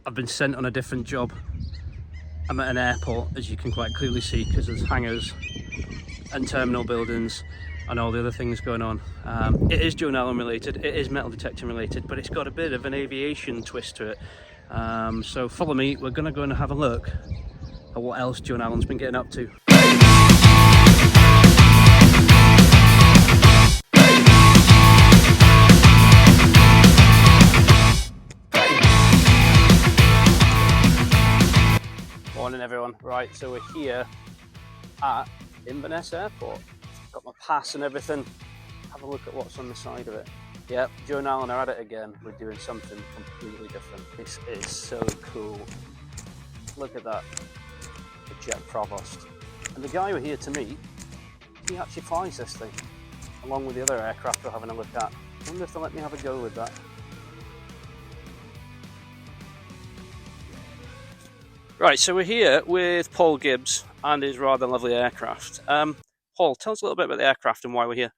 I've been sent on a different job. I'm at an airport, as you can quite clearly see, because there's hangars and terminal buildings and all the other things going on. It is Joan Allen related, it is metal detecting related, but it's got a bit of an aviation twist to it. So follow me, we're going to go and have a look at what else Joan Allen's been getting up to. Morning everyone. Right, so we're here at Inverness Airport. Got my pass and everything. Have a look at what's on the side of it. Yep, Joan Allen are at it again. We're doing something completely different. This is so cool. Look at that. The Jet Provost. And the guy we're here to meet, he actually flies this thing, along with the other aircraft we're having a look at. I wonder if they'll let me have a go with that. Right, so we're here with Paul Gibbs and his rather lovely aircraft. Paul, tell us a little bit about the aircraft and why we're here.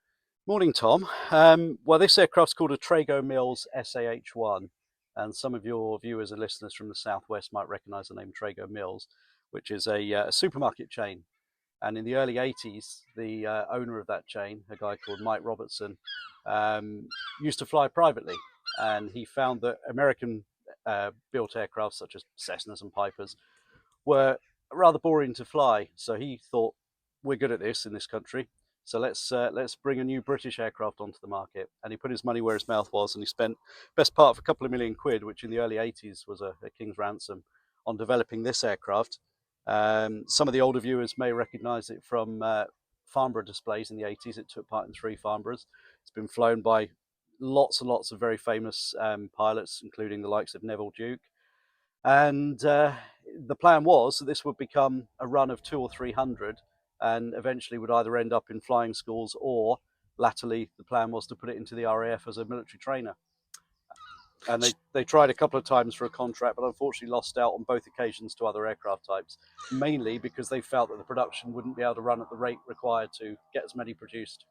Morning, Tom. Well, this aircraft's called a Trago Mills SAH-1, and some of your viewers and listeners from the southwest might recognise the name Trago Mills, which is a supermarket chain. And in the early 80s, the owner of that chain, a guy called Mike Robertson, used to fly privately, and he found that American built aircraft such as Cessnas and Pipers were rather boring to fly. So he thought, we're good at this in this country, so let's bring a new British aircraft onto the market. And he put his money where his mouth was, and he spent best part of a couple of £1 million, which in the early 80s was a king's ransom, on developing this aircraft. Some of the older viewers may recognise it from Farnborough displays in the 80s. It took part in 3 Farnboroughs. It's been flown by lots and lots of very famous pilots, including the likes of Neville Duke. And the plan was that this would become a run of 200 or 300, and eventually would either end up in flying schools, or latterly the plan was to put it into the RAF as a military trainer. And they tried a couple of times for a contract, but unfortunately lost out on both occasions to other aircraft types, mainly because they felt that the production wouldn't be able to run at the rate required to get as many produced.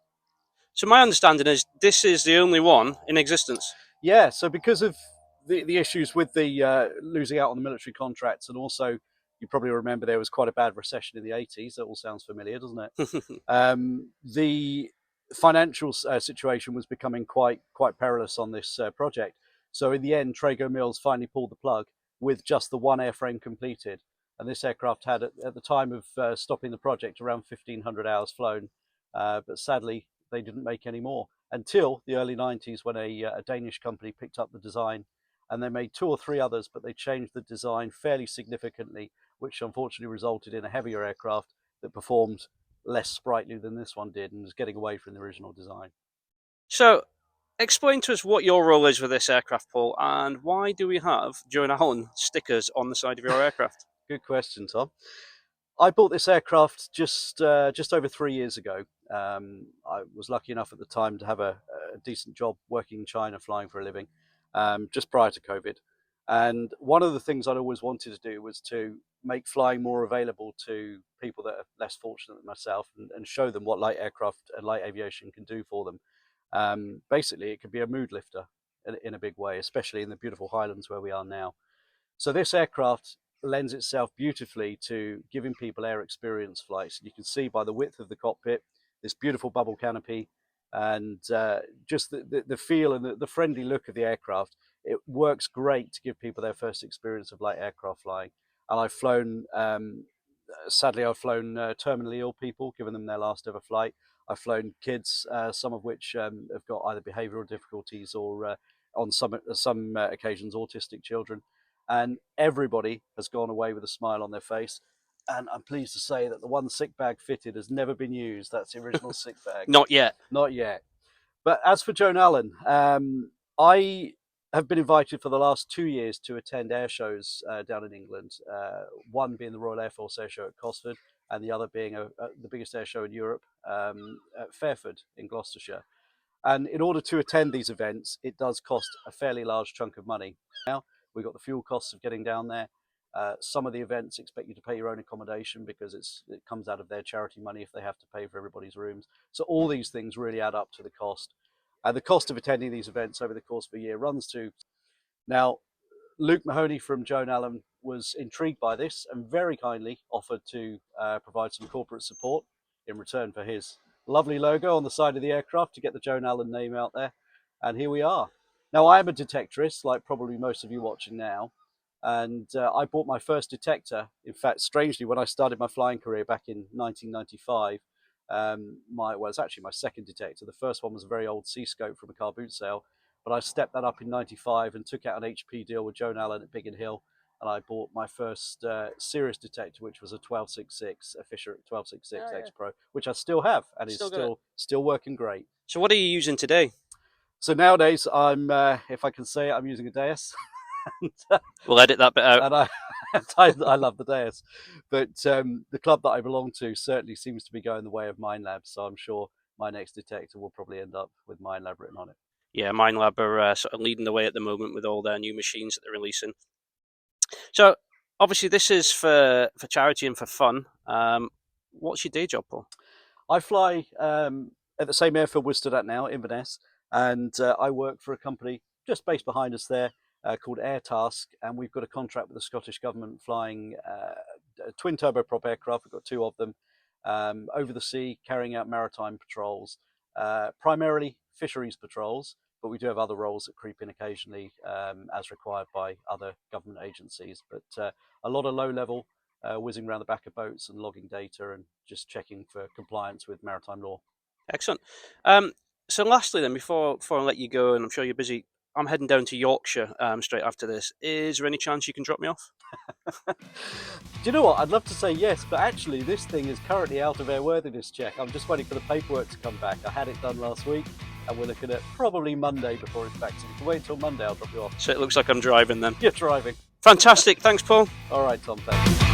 So my understanding is this is the only one in existence. Yeah, so because of the issues with the losing out on the military contracts, and also you probably remember there was quite a bad recession in the 80s. That all sounds familiar, doesn't it? The financial situation was becoming quite perilous on this project. So in the end, Trago Mills finally pulled the plug with just the one airframe completed. And this aircraft had, at the time of stopping the project, around 1,500 hours flown. But sadly, they didn't make any more until the early 90s, when a Danish company picked up the design, and they made 2 or 3 others, but they changed the design fairly significantly, which unfortunately resulted in a heavier aircraft that performed less sprightly than this one did, and was getting away from the original design. So explain to us what your role is with this aircraft, Paul, and why do we have Joan Allen stickers on the side of your aircraft? Good question, Tom. I bought this aircraft just over 3 years ago. I was lucky enough at the time to have a decent job working in China, flying for a living, just prior to COVID. And one of the things I'd always wanted to do was to make flying more available to people that are less fortunate than myself, and show them what light aircraft and light aviation can do for them. Basically, it could be a mood lifter in a big way, especially in the beautiful Highlands where we are now. So this aircraft lends itself beautifully to giving people air experience flights. You can see by the width of the cockpit, this beautiful bubble canopy, and just the feel and the friendly look of the aircraft. It works great to give people their first experience of light aircraft flying. And I've flown, sadly, I've flown terminally ill people, given them their last ever flight. I've flown kids, some of which have got either behavioural difficulties or on some occasions autistic children. And everybody has gone away with a smile on their face. And I'm pleased to say that the one sick bag fitted has never been used. That's the original sick bag. Not yet. Not yet. But as for Joan Allen, I have been invited for the last 2 years to attend air shows down in England. One being the Royal Air Force Air Show at Cosford, and the other being the biggest air show in Europe, at Fairford in Gloucestershire. And in order to attend these events, it does cost a fairly large chunk of money. Now, we've got the fuel costs of getting down there. Some of the events expect you to pay your own accommodation because it comes out of their charity money if they have to pay for everybody's rooms. So all these things really add up to the cost. And the cost of attending these events over the course of a year runs to... Now, Luke Mahoney from Joan Allen was intrigued by this and very kindly offered to provide some corporate support in return for his lovely logo on the side of the aircraft to get the Joan Allen name out there. And here we are. Now, I am a detectorist, like probably most of you watching now. And I bought my first detector. In fact, strangely, when I started my flying career back in 1995, it's actually my second detector. The first one was a very old C-scope from a car boot sale, but I stepped that up in 95 and took out an HP deal with Joan Allen at Biggin Hill, and I bought my first serious detector, which was a 1266, a Fisher 1266 X Pro, which I still have, and is still working great. So what are you using today? So nowadays, I'm, if I can say it, I'm using a Deus. We'll edit that bit out. And I love the Deus, but the club that I belong to certainly seems to be going the way of Minelab, so I'm sure my next detector will probably end up with Minelab written on it. Yeah, Minelab are sort of leading the way at the moment with all their new machines that they're releasing. So obviously this is for charity and for fun. What's your day job, Paul? I fly at the same airfield we're stood at now, Inverness, and I work for a company just based behind us there called Air Task, and we've got a contract with the Scottish Government flying twin turboprop aircraft. We've got 2 of them over the sea, carrying out maritime patrols, primarily fisheries patrols, but we do have other roles that creep in occasionally as required by other government agencies. But a lot of low-level whizzing around the back of boats and logging data and just checking for compliance with maritime law. Excellent. So lastly then, before I let you go, and I'm sure you're busy, I'm heading down to Yorkshire straight after this. Is there any chance you can drop me off? Do you know what? I'd love to say yes, but actually this thing is currently out of airworthiness check. I'm just waiting for the paperwork to come back. I had it done last week, and we're looking at probably Monday before it's back. So if you wait until Monday, I'll drop you off. So it looks like I'm driving then. You're driving. Fantastic. Thanks, Paul. All right, Tom. Thanks.